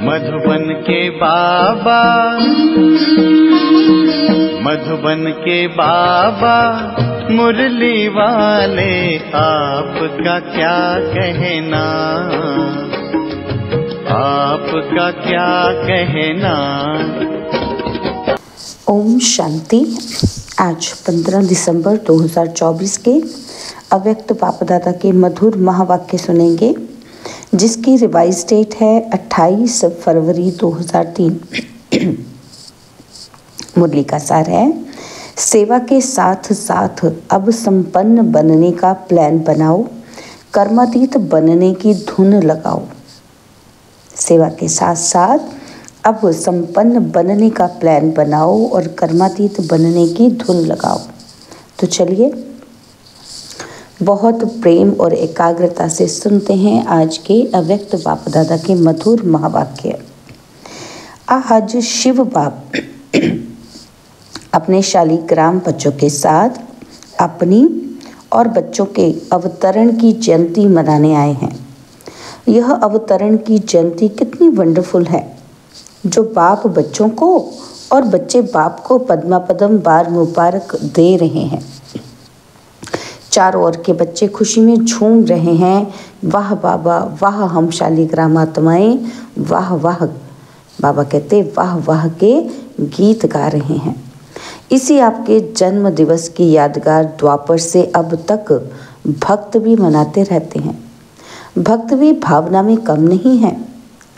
मधुबन के बाबा, मधुबन के बाबा मुरली वाले, आपका क्या कहना, आपका क्या कहना। ओम शांति। आज 15 दिसंबर 2024 के अव्यक्त बाप दादा के मधुर महावाक्य सुनेंगे, जिसकी रिवाइज डेट है 28 फरवरी 2003। मुरली का सार है, सेवा के साथ साथ अब संपन्न बनने का प्लान बनाओ, कर्मातीत बनने की धुन लगाओ। सेवा के साथ साथ अब संपन्न बनने का प्लान बनाओ और कर्मातीत बनने की धुन लगाओ। तो चलिए बहुत प्रेम और एकाग्रता से सुनते हैं आज के अव्यक्त बाप दादा के मधुर महावाक्य। आज शिव बाप अपने शालिग्राम बच्चों के साथ अपनी और बच्चों के अवतरण की जयंती मनाने आए हैं। यह अवतरण की जयंती कितनी वंडरफुल है, जो बाप बच्चों को और बच्चे बाप को पद्मापदम बार मुबारक दे रहे हैं। चारों ओर के बच्चे खुशी में झूम रहे हैं। वाह बाबा, वाह हम शालिग्राम आत्माएं, वाह वाह। बाबा कहते वाह वाह के गीत गा रहे हैं। इसी आपके जन्म दिवस की यादगार द्वापर से अब तक भक्त भी मनाते रहते हैं। भक्त भी भावना में कम नहीं है,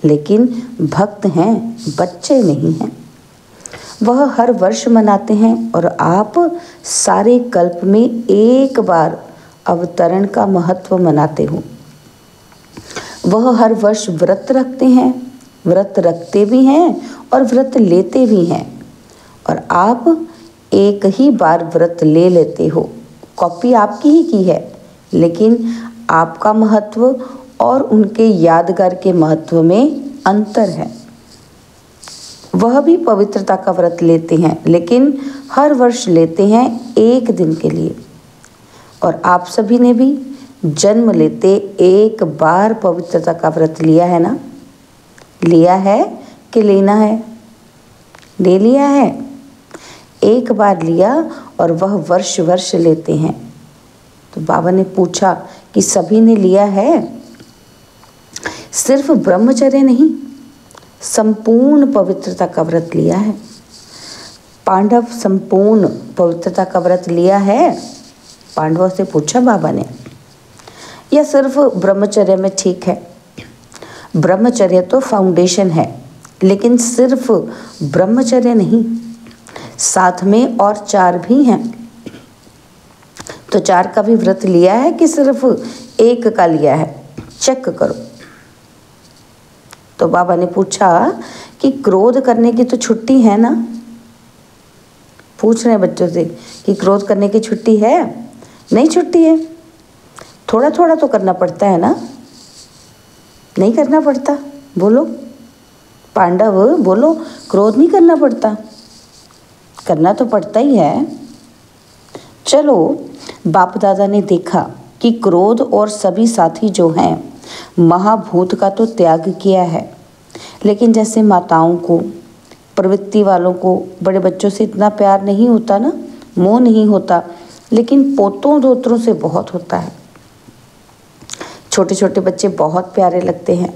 लेकिन भक्त हैं, बच्चे नहीं हैं। वह हर वर्ष मनाते हैं और आप सारे कल्प में एक बार अवतरण का महत्व मनाते हो। वह हर वर्ष व्रत रखते हैं, व्रत रखते भी हैं और व्रत लेते भी हैं, और आप एक ही बार व्रत ले लेते हो। कॉपी आपकी ही की है, लेकिन आपका महत्व और उनके यादगार के महत्व में अंतर है। वह भी पवित्रता का व्रत लेते हैं, लेकिन हर वर्ष लेते हैं एक दिन के लिए। और आप सभी ने भी जन्म लेते एक बार पवित्रता का व्रत लिया है ना? लिया है कि लेना है? ले लिया है। एक बार लिया और वह वर्ष वर्ष लेते हैं। तो बाबा ने पूछा कि सभी ने लिया है? सिर्फ ब्रह्मचर्य नहीं, संपूर्ण पवित्रता का व्रत लिया है। पांडव संपूर्ण पवित्रता का व्रत लिया है? पांडवों से पूछा बाबा ने। या सिर्फ ब्रह्मचर्य में ठीक है? ब्रह्मचर्य तो फाउंडेशन है, लेकिन सिर्फ ब्रह्मचर्य नहीं, साथ में और 4 भी हैं। तो 4 का भी व्रत लिया है कि सिर्फ 1 का लिया है? चेक करो। तो बाबा ने पूछा कि क्रोध करने की तो छुट्टी है ना? पूछ रहे हैं बच्चों से कि क्रोध करने की छुट्टी है? नहीं छुट्टी है। थोड़ा थोड़ा तो करना पड़ता है ना? नहीं करना पड़ता? बोलो पांडव, बोलो, क्रोध नहीं करना पड़ता? करना तो पड़ता ही है। चलो, बाप दादा ने देखा कि क्रोध और सभी साथी जो हैं, महाभूत का तो त्याग किया है, लेकिन जैसे माताओं को, प्रवृत्ति वालों को बड़े बच्चों से इतना प्यार नहीं होता ना, मोह नहीं होता, लेकिन पोतों दोतरों से बहुत होता है। छोटे छोटे बच्चे बहुत प्यारे लगते हैं।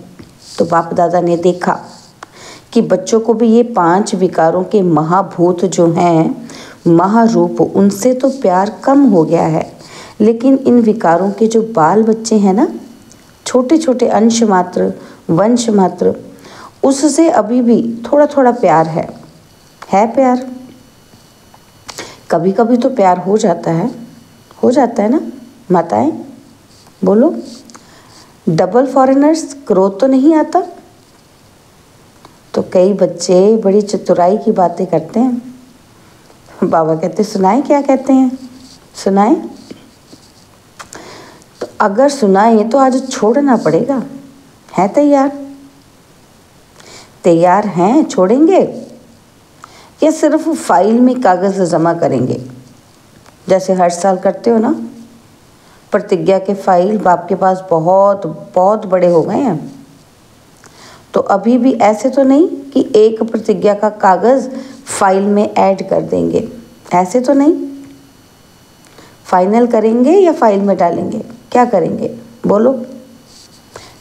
तो बाप दादा ने देखा कि बच्चों को भी ये 5 विकारों के महाभूत जो हैं, महारूप, उनसे तो प्यार कम हो गया है, लेकिन इन विकारों के जो बाल बच्चे हैं ना, छोटे छोटे अंश मात्र, वंश मात्र, उससे अभी भी थोड़ा थोड़ा प्यार है प्यार। कभी कभी तो प्यार हो जाता है ना माताएं? बोलो, डबल फॉरेनर्स क्रोध तो नहीं आता? तो कई बच्चे बड़ी चतुराई की बातें करते हैं। बाबा कहते सुनाएं, क्या कहते हैं? सुनाएं? तो अगर सुनाएं तो आज छोड़ना पड़ेगा। है तैयार? तैयार हैं? छोड़ेंगे या सिर्फ फाइल में कागज़ जमा करेंगे, जैसे हर साल करते हो ना? प्रतिज्ञा के फाइल बाप के पास बहुत बहुत बड़े हो गए हैं। तो अभी भी ऐसे तो नहीं कि एक प्रतिज्ञा का कागज़ फाइल में ऐड कर देंगे, ऐसे तो नहीं। फाइनल करेंगे या फाइल में डालेंगे, क्या करेंगे बोलो?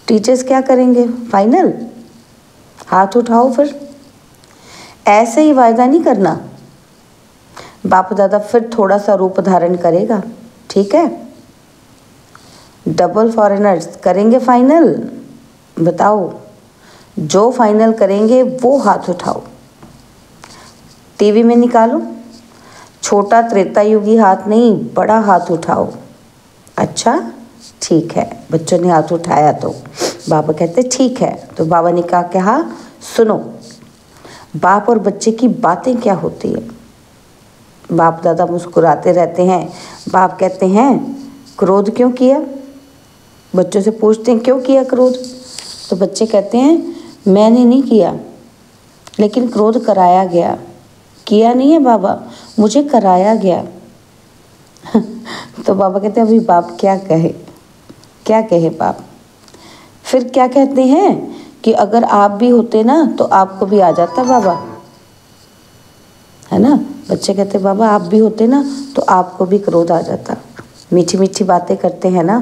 टीचर्स क्या करेंगे? फाइनल? हाथ उठाओ फिर। ऐसे ही वायदा नहीं करना। बाप दादा फिर थोड़ा सा रूप धारण करेगा, ठीक है? डबल फॉरेनर्स करेंगे फाइनल? बताओ, जो फाइनल करेंगे वो हाथ उठाओ। टीवी में निकालो, छोटा त्रेता युगी हाथ नहीं, बड़ा हाथ उठाओ। अच्छा ठीक है, बच्चों ने हाथ उठाया तो बाबा कहते ठीक है। तो बाबा ने कहा सुनो, बाप और बच्चे की बातें क्या होती है? बाप दादा मुस्कुराते रहते हैं। बाप कहते हैं क्रोध क्यों किया? बच्चों से पूछते हैं क्यों किया क्रोध? तो बच्चे कहते हैं मैंने नहीं किया, लेकिन क्रोध कराया गया। किया नहीं है बाबा, मुझे कराया गया। तो बाबा कहते हैं अभी बाप क्या कहे, क्या कहे बाप? फिर क्या कहते हैं कि अगर आप भी होते ना तो आपको भी आ जाता बाबा, है ना? बच्चे कहते बाबा आप भी होते ना तो आपको भी क्रोध आ जाता। मीठी मीठी बातें करते हैं ना,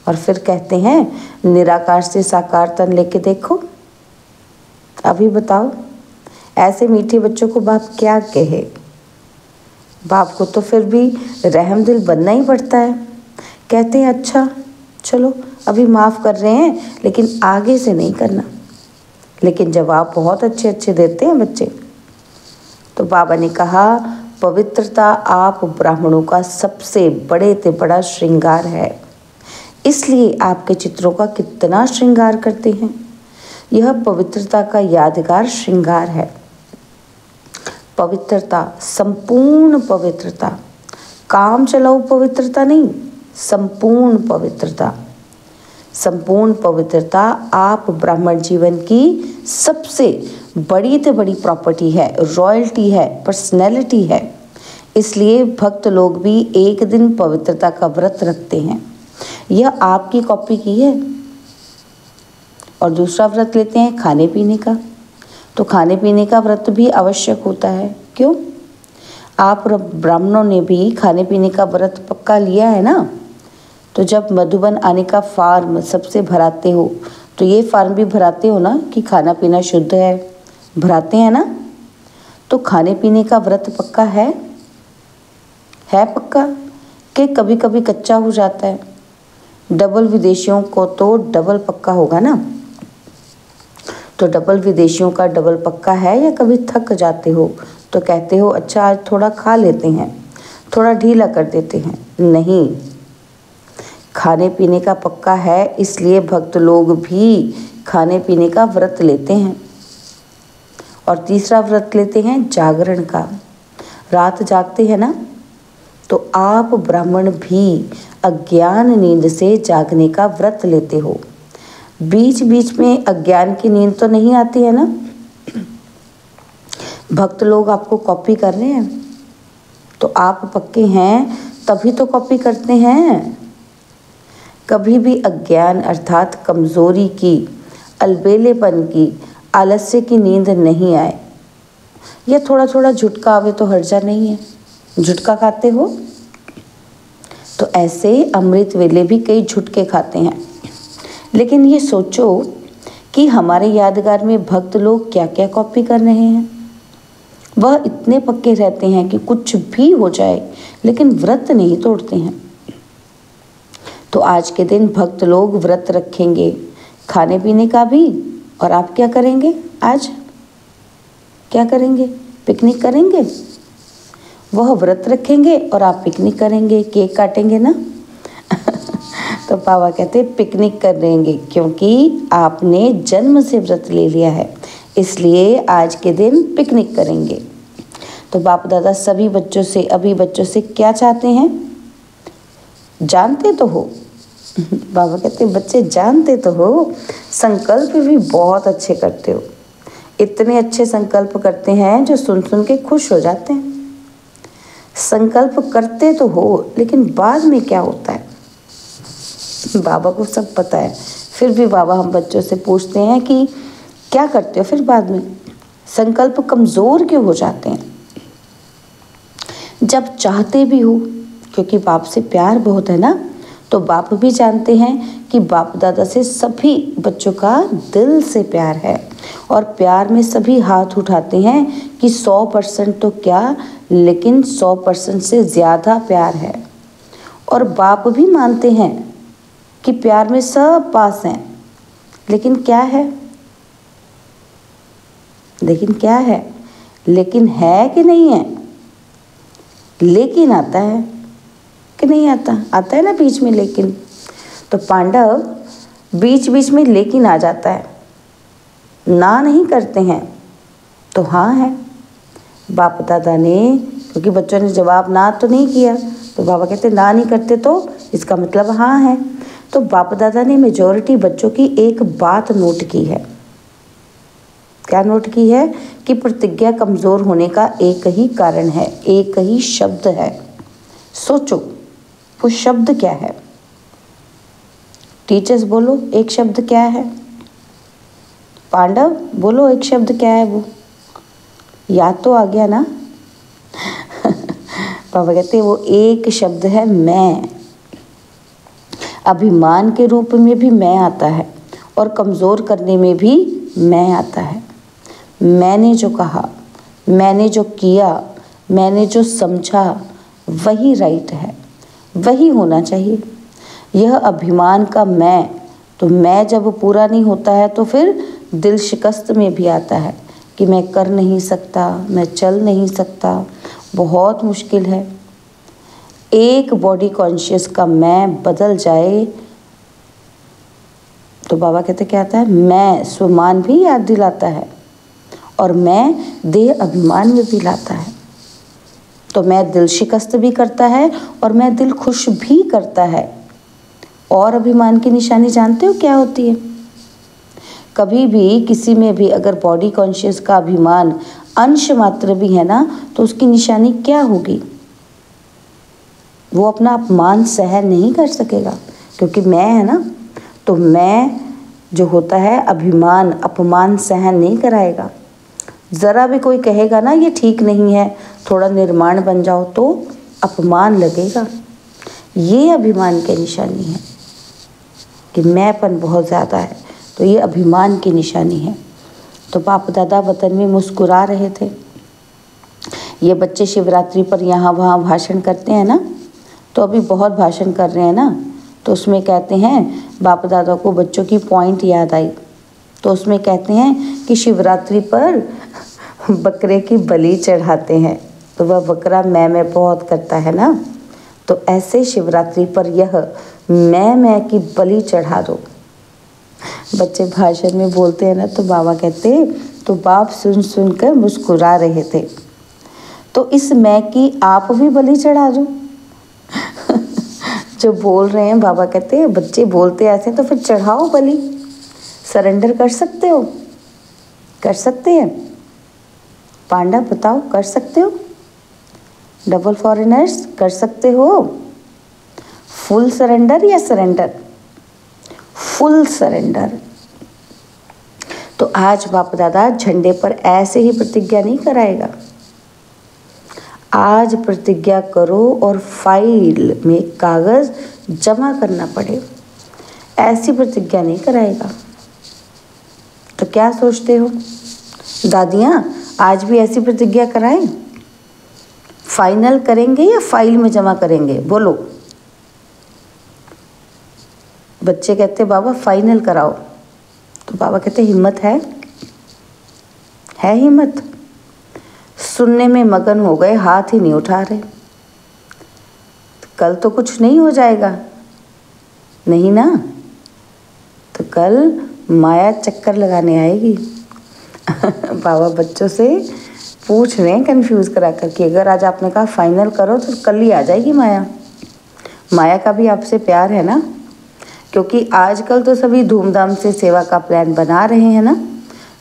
और फिर कहते हैं निराकार से साकार तन लेके देखो। अभी बताओ, ऐसे मीठे बच्चों को बाप क्या कहे? बाप को तो फिर भी रहम दिल बनना ही पड़ता है। कहते हैं अच्छा चलो अभी माफ़ कर रहे हैं, लेकिन आगे से नहीं करना। लेकिन जवाब बहुत अच्छे अच्छे देते हैं बच्चे। तो बाबा ने कहा पवित्रता आप ब्राह्मणों का सबसे बड़े से बड़ा श्रृंगार है, इसलिए आपके चित्रों का कितना श्रृंगार करते हैं। यह पवित्रता का यादगार श्रृंगार है। पवित्रता, संपूर्ण पवित्रता, काम चलाओ पवित्रता नहीं, संपूर्ण पवित्रता। संपूर्ण पवित्रता आप ब्राह्मण जीवन की सबसे बड़ी से बड़ी प्रॉपर्टी है, रॉयल्टी है, पर्सनैलिटी है। इसलिए भक्त लोग भी एक दिन पवित्रता का व्रत रखते हैं। यह आपकी कॉपी की है। और दूसरा व्रत लेते हैं खाने पीने का। तो खाने पीने का व्रत भी आवश्यक होता है। क्यों? आप ब्राह्मणों ने भी खाने पीने का व्रत पक्का लिया है ना। तो जब मधुबन आने का फार्म सबसे भराते हो, तो ये फार्म भी भराते हो ना कि खाना पीना शुद्ध है, भराते हैं ना। तो खाने पीने का व्रत पक्का है पक्का कि कभी कभी कच्चा हो जाता है। डबल विदेशियों को तो डबल पक्का होगा ना। तो डबल विदेशियों का डबल पक्का है, या कभी थक जाते हो तो कहते हो अच्छा आज थोड़ा खा लेते हैं, थोड़ा ढीला कर देते हैं? नहीं, खाने पीने का पक्का है। इसलिए भक्त लोग भी खाने पीने का व्रत लेते हैं। और तीसरा व्रत लेते हैं जागरण का। रात जागते हैं ना, तो आप ब्राह्मण भी अज्ञान नींद से जागने का व्रत लेते हो। बीच बीच में अज्ञान की नींद तो नहीं आती है ना। भक्त लोग आपको कॉपी कर रहे हैं, तो आप पक्के हैं तभी तो कॉपी करते हैं। कभी भी अज्ञान अर्थात कमज़ोरी की, अलबेलेपन की, आलस्य की नींद नहीं आए। या थोड़ा थोड़ा झुटका आवे तो हर्जा नहीं है। झुटका खाते हो तो ऐसे अमृत वेले भी कई झुटके खाते हैं। लेकिन ये सोचो कि हमारे यादगार में भक्त लोग क्या क्या कॉपी कर रहे हैं। वह इतने पक्के रहते हैं कि कुछ भी हो जाए, लेकिन व्रत नहीं तोड़ते हैं। तो आज के दिन भक्त लोग व्रत रखेंगे, खाने पीने का भी। और आप क्या करेंगे? आज क्या करेंगे? पिकनिक करेंगे। वह व्रत रखेंगे और आप पिकनिक करेंगे, केक काटेंगे ना। तो बाबा कहते पिकनिक कर लेंगे, क्योंकि आपने जन्म से व्रत ले लिया है, इसलिए आज के दिन पिकनिक करेंगे। तो बाप दादा सभी बच्चों से, अभी बच्चों से क्या चाहते हैं? जानते तो हो। बाबा कहते बच्चे जानते तो हो, संकल्प भी बहुत अच्छे करते हो। इतने अच्छे संकल्प करते हैं जो सुन सुन के खुश हो जाते हैं। संकल्प करते तो हो, लेकिन बाद में क्या होता है बाबा को सब पता है। फिर भी बाबा हम बच्चों से पूछते हैं कि क्या करते हो फिर बाद में? संकल्प कमज़ोर क्यों हो जाते हैं? जब चाहते भी हो, क्योंकि बाप से प्यार बहुत है ना, तो बाप भी जानते हैं कि बाप दादा से सभी बच्चों का दिल से प्यार है, और प्यार में सभी हाथ उठाते हैं कि 100% तो क्या, लेकिन 100% से ज़्यादा प्यार है। और बाप भी मानते हैं कि प्यार में सब पास हैं, लेकिन क्या है? लेकिन है कि नहीं है? लेकिन आता है कि नहीं आता? आता है ना बीच में लेकिन। तो पांडव बीच बीच में लेकिन आ जाता है, ना नहीं करते हैं तो हाँ है। बाप दादा ने, क्योंकि बच्चों ने जवाब ना तो नहीं किया, तो बाबा कहते ना नहीं करते तो इसका मतलब हाँ है। तो बाप दादा ने मेजॉरिटी बच्चों की एक बात नोट की है। क्या नोट की है? कि प्रतिज्ञा कमज़ोर होने का एक ही कारण है, एक ही शब्द है। सोचो वो शब्द क्या है? टीचर्स बोलो एक शब्द क्या है? पांडव बोलो एक शब्द क्या है? वो याद तो आ गया ना? पापा कहते वो एक शब्द है मैं। अभिमान के रूप में भी मैं आता है, और कमज़ोर करने में भी मैं आता है। मैंने जो कहा, मैंने जो किया, मैंने जो समझा, वही राइट है, वही होना चाहिए। यह अभिमान का मैं, तो मैं जब पूरा नहीं होता है तो फिर दिल शिकस्त में भी आता है कि मैं कर नहीं सकता, मैं चल नहीं सकता, बहुत मुश्किल है। एक बॉडी कॉन्शियस का मैं बदल जाए तो बाबा कहते क्या आता है? मैं स्वमान भी याद दिलाता है, और मैं देह अभिमान में भी लाता है। तो मैं दिल शिकस्त भी करता है, और मैं दिल खुश भी करता है। और अभिमान की निशानी जानते हो क्या होती है? कभी भी किसी में भी अगर बॉडी कॉन्शियस का अभिमान अंश मात्र भी है ना, तो उसकी निशानी क्या होगी? वो अपना अपमान सहन नहीं कर सकेगा, क्योंकि मैं है ना। तो मैं जो होता है अभिमान, अपमान सहन नहीं कराएगा। ज़रा भी कोई कहेगा ना ये ठीक नहीं है, थोड़ा निर्माण बन जाओ, तो अपमान लगेगा। ये अभिमान की निशानी है कि मैंपन बहुत ज़्यादा है, तो ये अभिमान की निशानी है। तो बाप दादा वतन में मुस्कुरा रहे थे। ये बच्चे शिवरात्रि पर यहाँ वहाँ भाषण करते हैं ना, तो अभी बहुत भाषण कर रहे हैं ना, तो उसमें कहते हैं, बाप दादा को बच्चों की पॉइंट याद आई, तो उसमें कहते हैं कि शिवरात्रि पर बकरे की बलि चढ़ाते हैं, तो वह बकरा मैं बहुत करता है ना, तो ऐसे शिवरात्रि पर यह मैं की बलि चढ़ा दो। बच्चे भाषण में बोलते हैं ना, तो बाबा कहते, तो बाप सुन कर मुस्कुरा रहे थे, तो इस मैं की आप भी बलि चढ़ा दो। जो बोल रहे हैं, बाबा कहते हैं बच्चे बोलते ऐसे, तो फिर चढ़ाओ बलि, सरेंडर कर सकते हो? कर सकते हैं? पांडा बताओ, कर सकते हो? डबल फॉरेनर्स कर सकते हो? फुल सरेंडर या सरेंडर? Full surrender. तो आज बाप दादा झंडे पर ऐसे ही प्रतिज्ञा नहीं कराएगा। आज प्रतिज्ञा करो और फाइल में कागज जमा करना पड़े, ऐसी प्रतिज्ञा नहीं कराएगा। तो क्या सोचते हो दादियाँ, आज भी ऐसी प्रतिज्ञा कराएं? फाइनल करेंगे या फाइल में जमा करेंगे? बोलो। बच्चे कहते बाबा फाइनल कराओ, तो बाबा कहते हिम्मत है हिम्मत? सुनने में मगन हो गए, हाथ ही नहीं उठा रहे। कल तो कुछ नहीं हो जाएगा, नहीं ना? तो कल माया चक्कर लगाने आएगी। बाबा बच्चों से पूछ रहे हैं कंफ्यूज करा कर कि अगर आज आपने कहा फाइनल करो तो कल ही आ जाएगी माया। माया का भी आपसे प्यार है ना, क्योंकि आजकल तो सभी धूमधाम से सेवा का प्लान बना रहे हैं ना।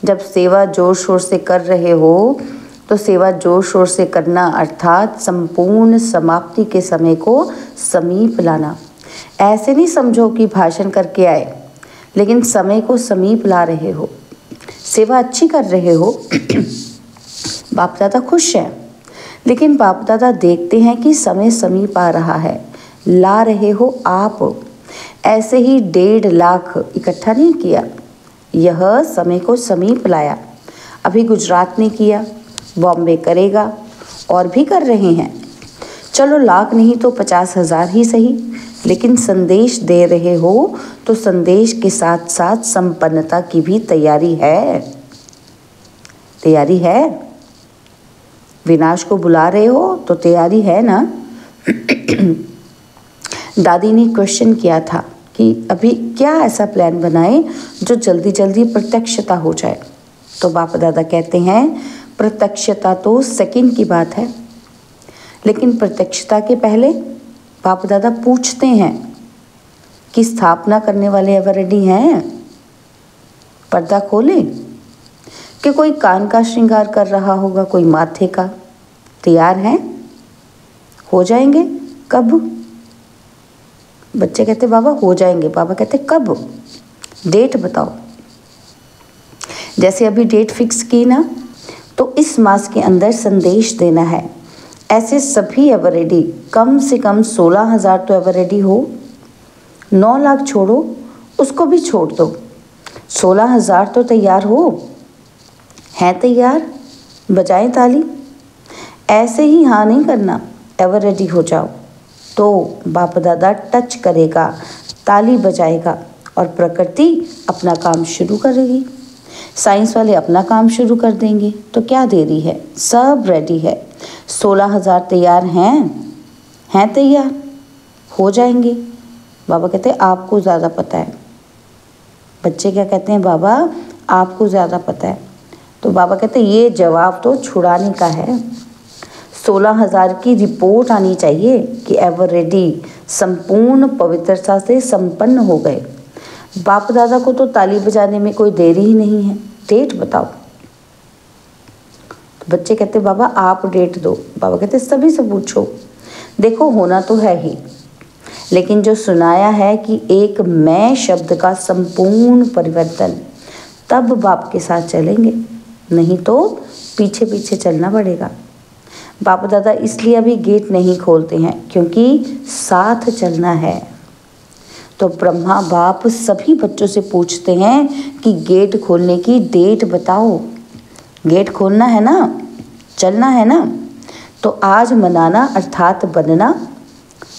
जब सेवा जोर शोर से कर रहे हो तो सेवा जोर शोर से करना, अर्थात संपूर्ण समाप्ति के समय को समीप लाना। ऐसे नहीं समझो कि भाषण करके आए, लेकिन समय को समीप ला रहे हो। सेवा अच्छी कर रहे हो, बाप दादा खुश हैं। लेकिन बाप दादा देखते हैं कि समय समीप आ रहा है, ला रहे हो आप। ऐसे ही 1.5 लाख इकट्ठा नहीं किया, यह समय को समीप लाया। अभी गुजरात ने किया, बॉम्बे करेगा, और भी कर रहे हैं। चलो लाख नहीं तो 50,000 ही सही, लेकिन संदेश दे रहे हो तो संदेश के साथ साथ संपन्नता की भी तैयारी है। तैयारी है। विनाश को बुला रहे हो तो तैयारी है ना। दादी ने क्वेश्चन किया था कि अभी क्या ऐसा प्लान बनाए जो जल्दी जल्दी प्रत्यक्षता हो जाए। तो बाप दादा कहते हैं प्रत्यक्षता तो सेकंड की बात है, लेकिन प्रत्यक्षता के पहले बाप दादा पूछते हैं कि स्थापना करने वाले एवर रेडी हैं? पर्दा खोले कि कोई कान का श्रृंगार कर रहा होगा, कोई माथे का। तैयार हैं? हो जाएंगे? कब? बच्चे कहते बाबा हो जाएंगे। बाबा कहते कब? डेट बताओ। जैसे अभी डेट फिक्स की ना, तो इस मास के अंदर संदेश देना है। ऐसे सभी एवर रेडी, कम से कम 16,000 तो एवर रेडी हो। 9 लाख छोड़ो, उसको भी छोड़ दो, 16,000 तो तैयार हो। हैं तैयार? बजाएं ताली। ऐसे ही हाँ नहीं करना, एवर रेडी हो जाओ। तो बाप दादा टच करेगा, ताली बजाएगा और प्रकृति अपना काम शुरू करेगी। साइंस वाले अपना काम शुरू कर देंगे। तो क्या देरी है? सब रेडी है। 16,000 तैयार हैं? हैं तैयार? हो जाएंगे। बाबा कहते हैं आपको ज़्यादा पता है। बच्चे क्या कहते हैं? बाबा आपको ज़्यादा पता है। तो बाबा कहते हैं ये जवाब तो छुड़ाने का है। 16,000 की रिपोर्ट आनी चाहिए कि एवर रेडी संपूर्ण पवित्रता से संपन्न हो गए। बाप दादा को तो ताली बजाने में कोई देरी ही नहीं है। डेट बताओ। तो बच्चे कहते बाबा आप डेट दो। बाबा कहते सभी से पूछो। देखो होना तो है ही, लेकिन जो सुनाया है कि एक मैं शब्द का संपूर्ण परिवर्तन, तब बाप के साथ चलेंगे, नहीं तो पीछे पीछे चलना पड़ेगा। बाप दादा इसलिए अभी गेट नहीं खोलते हैं क्योंकि साथ चलना है। तो ब्रह्मा बाप सभी बच्चों से पूछते हैं कि गेट खोलने की डेट बताओ। गेट खोलना है ना, चलना है ना। तो आज मनाना अर्थात बनना,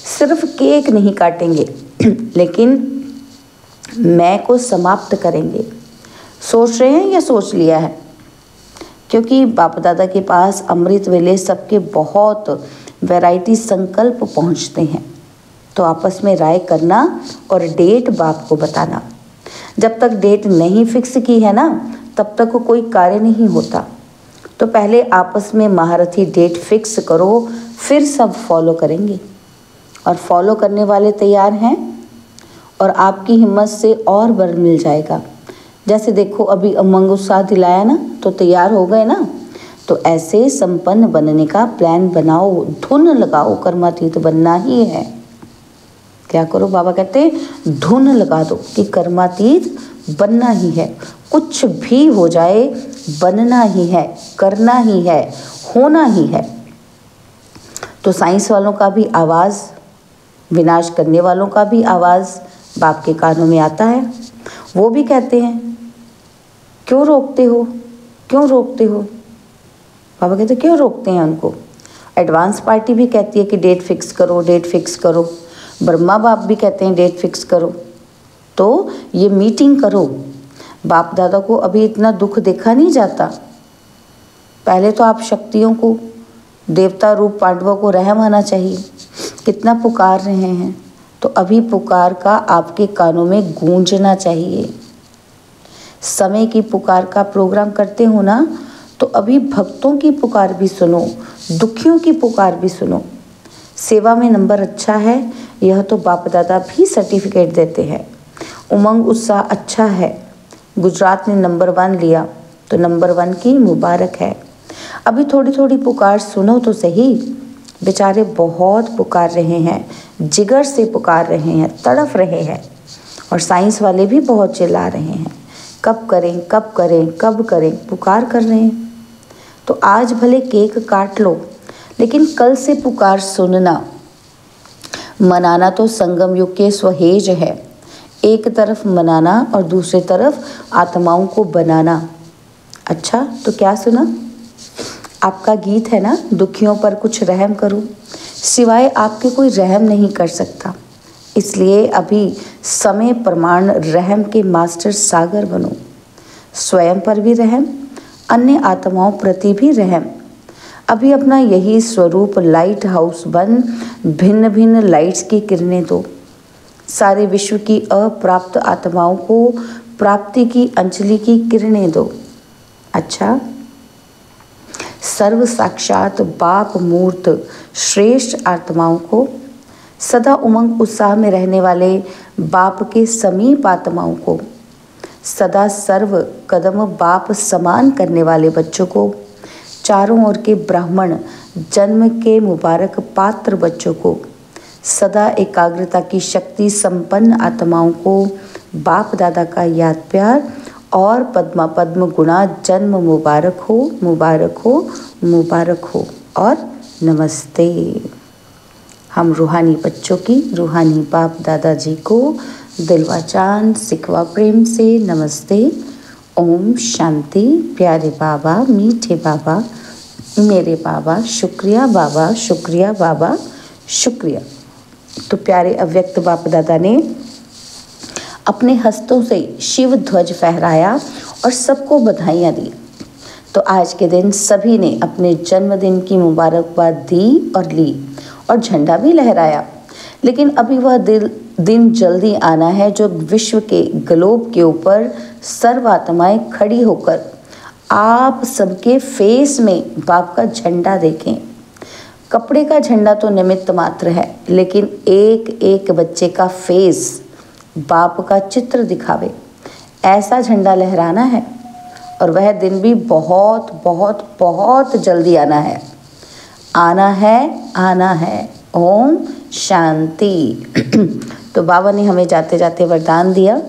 सिर्फ केक नहीं काटेंगे लेकिन मैं को समाप्त करेंगे। सोच रहे हैं या सोच लिया है? क्योंकि बाप दादा के पास अमृत वेले सबके बहुत वैरायटी संकल्प पहुंचते हैं। तो आपस में राय करना और डेट बाप को बताना। जब तक डेट नहीं फिक्स की है ना, तब तक कोई कार्य नहीं होता। तो पहले आपस में महारथी डेट फिक्स करो, फिर सब फॉलो करेंगे। और फॉलो करने वाले तैयार हैं और आपकी हिम्मत से और बल मिल जाएगा। जैसे देखो अभी उमंग उत्साह दिलाया ना, तो तैयार हो गए ना। तो ऐसे संपन्न बनने का प्लान बनाओ, धुन लगाओ, कर्मातीत बनना ही है। क्या करो? बाबा कहते धुन लगा दो कि कर्मातीत बनना ही है। कुछ भी हो जाए बनना ही है, करना ही है, होना ही है। तो साइंस वालों का भी आवाज़, विनाश करने वालों का भी आवाज़ बाप के कानों में आता है। वो भी कहते हैं क्यों रोकते हो, क्यों रोकते हो? बाबा कहते क्यों रोकते हैं उनको? एडवांस पार्टी भी कहती है कि डेट फिक्स करो, डेट फिक्स करो। ब्रह्मा बाप भी कहते हैं डेट फिक्स करो। तो ये मीटिंग करो। बाप दादा को अभी इतना दुख देखा नहीं जाता। पहले तो आप शक्तियों को, देवता रूप पांडवों को रहम आना चाहिए। कितना पुकार रहे हैं, तो अभी पुकार का आपके कानों में गूंजना चाहिए। समय की पुकार का प्रोग्राम करते हो ना, तो अभी भक्तों की पुकार भी सुनो, दुखियों की पुकार भी सुनो। सेवा में नंबर अच्छा है, यह तो बाप दादा भी सर्टिफिकेट देते हैं। उमंग उत्साह अच्छा है, गुजरात ने नंबर 1 लिया, तो नंबर 1 की मुबारक है। अभी थोड़ी थोड़ी पुकार सुनो तो सही। बेचारे बहुत पुकार रहे हैं, जिगर से पुकार रहे हैं, तड़फ रहे हैं। और साइंस वाले भी बहुत चिल्ला रहे हैं, कब करें कब करें कब करें पुकार कर रहे हैं। तो आज भले केक काट लो, लेकिन कल से पुकार सुनना। मनाना तो संगम युग के स्वहेज है, एक तरफ मनाना और दूसरी तरफ आत्माओं को बनाना। अच्छा, तो क्या सुना? आपका गीत है ना, दुखियों पर कुछ रहम करो। सिवाय आपके कोई रहम नहीं कर सकता, इसलिए अभी समय प्रमाण रहम के मास्टर सागर बनो। स्वयं पर भी रहम, अन्य आत्माओं प्रति भी रहम। अभी अपना यही स्वरूप लाइट हाउस बन भिन्न भिन्न लाइट्स की किरणें दो। सारे विश्व की अप्राप्त आत्माओं को प्राप्ति की अंजलि की किरणें दो। अच्छा, सर्व साक्षात बाप मूर्त श्रेष्ठ आत्माओं को, सदा उमंग उत्साह में रहने वाले बाप के समीप आत्माओं को, सदा सर्व कदम बाप समान करने वाले बच्चों को, चारों ओर के ब्राह्मण जन्म के मुबारक पात्र बच्चों को, सदा एकाग्रता की शक्ति संपन्न आत्माओं को बाप दादा का याद प्यार और पद्मा पद्म गुणा जन्म मुबारक हो, मुबारक हो, मुबारक हो और नमस्ते। हम रूहानी बच्चों की रूहानी बाप दादाजी को दिलवा चांद सिकवा प्रेम से नमस्ते। ओम शांति। प्यारे बाबा, मीठे बाबा, मेरे बाबा, शुक्रिया बाबा, शुक्रिया बाबा, शुक्रिया। तो प्यारे अव्यक्त बाप दादा ने अपने हस्तों से शिव ध्वज फहराया और सबको बधाइयाँ दी। तो आज के दिन सभी ने अपने जन्मदिन की मुबारकबाद दी और ली और झंडा भी लहराया। लेकिन अभी वह दिन जल्दी आना है जो विश्व के ग्लोब के ऊपर सर्व आत्माएं खड़ी होकर आप सबके फेस में बाप का झंडा देखें। कपड़े का झंडा तो निमित्त मात्र है, लेकिन एक एक बच्चे का फेस बाप का चित्र दिखावे, ऐसा झंडा लहराना है। और वह दिन भी बहुत बहुत बहुत जल्दी आना है, आना है, आना है। ओम शांति। तो बाबा ने हमें जाते जाते वरदान दिया,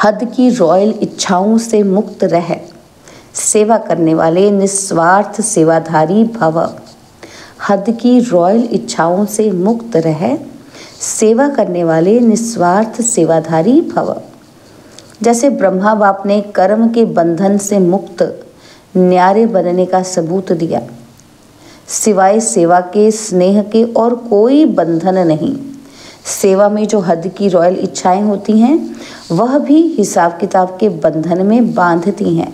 हद की रॉयल इच्छाओं से मुक्त रह, सेवा करने वाले निस्वार्थ सेवाधारी भव। हद की रॉयल इच्छाओं से मुक्त रह, सेवा करने वाले निस्वार्थ सेवाधारी भव। जैसे ब्रह्मा बाप ने कर्म के बंधन से मुक्त न्यारे बनने का सबूत दिया, सिवाय सेवा के स्नेह के और कोई बंधन नहीं। सेवा में जो हद की रॉयल इच्छाएं होती हैं वह भी हिसाब किताब के बंधन में बांधती हैं।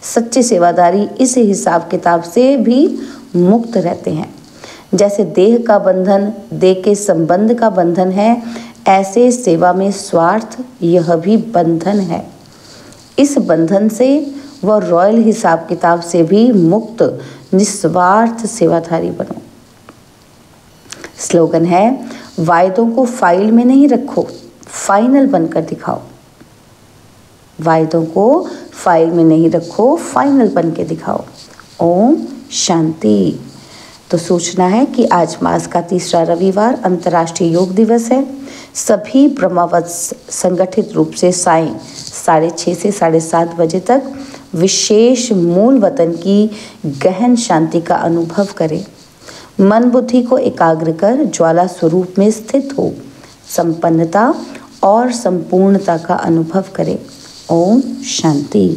सच्चे सेवादारी इस हिसाब किताब से भी मुक्त रहते हैं। जैसे देह का बंधन देह के संबंध का बंधन है, ऐसे सेवा में स्वार्थ यह भी बंधन है। इस बंधन से वह रॉयल हिसाब किताब से भी मुक्त निस्वार्थ सेवाधारी बनो। स्लोगन है, वायदों को फाइल में नहीं रखो, फाइनल बनकर दिखाओ। वायदों को फाइल में नहीं रखो, फाइनल बन के दिखाओ। ओम शांति। तो सूचना है कि आज मास का तीसरा रविवार अंतर्राष्ट्रीय योग दिवस है। सभी ब्रह्मावत्स संगठित रूप से सायं 6:30 से 7:30 बजे तक विशेष मूल वतन की गहन शांति का अनुभव करें। मन बुद्धि को एकाग्र कर ज्वाला स्वरूप में स्थित हो संपन्नता और संपूर्णता का अनुभव करें। ओम शांति।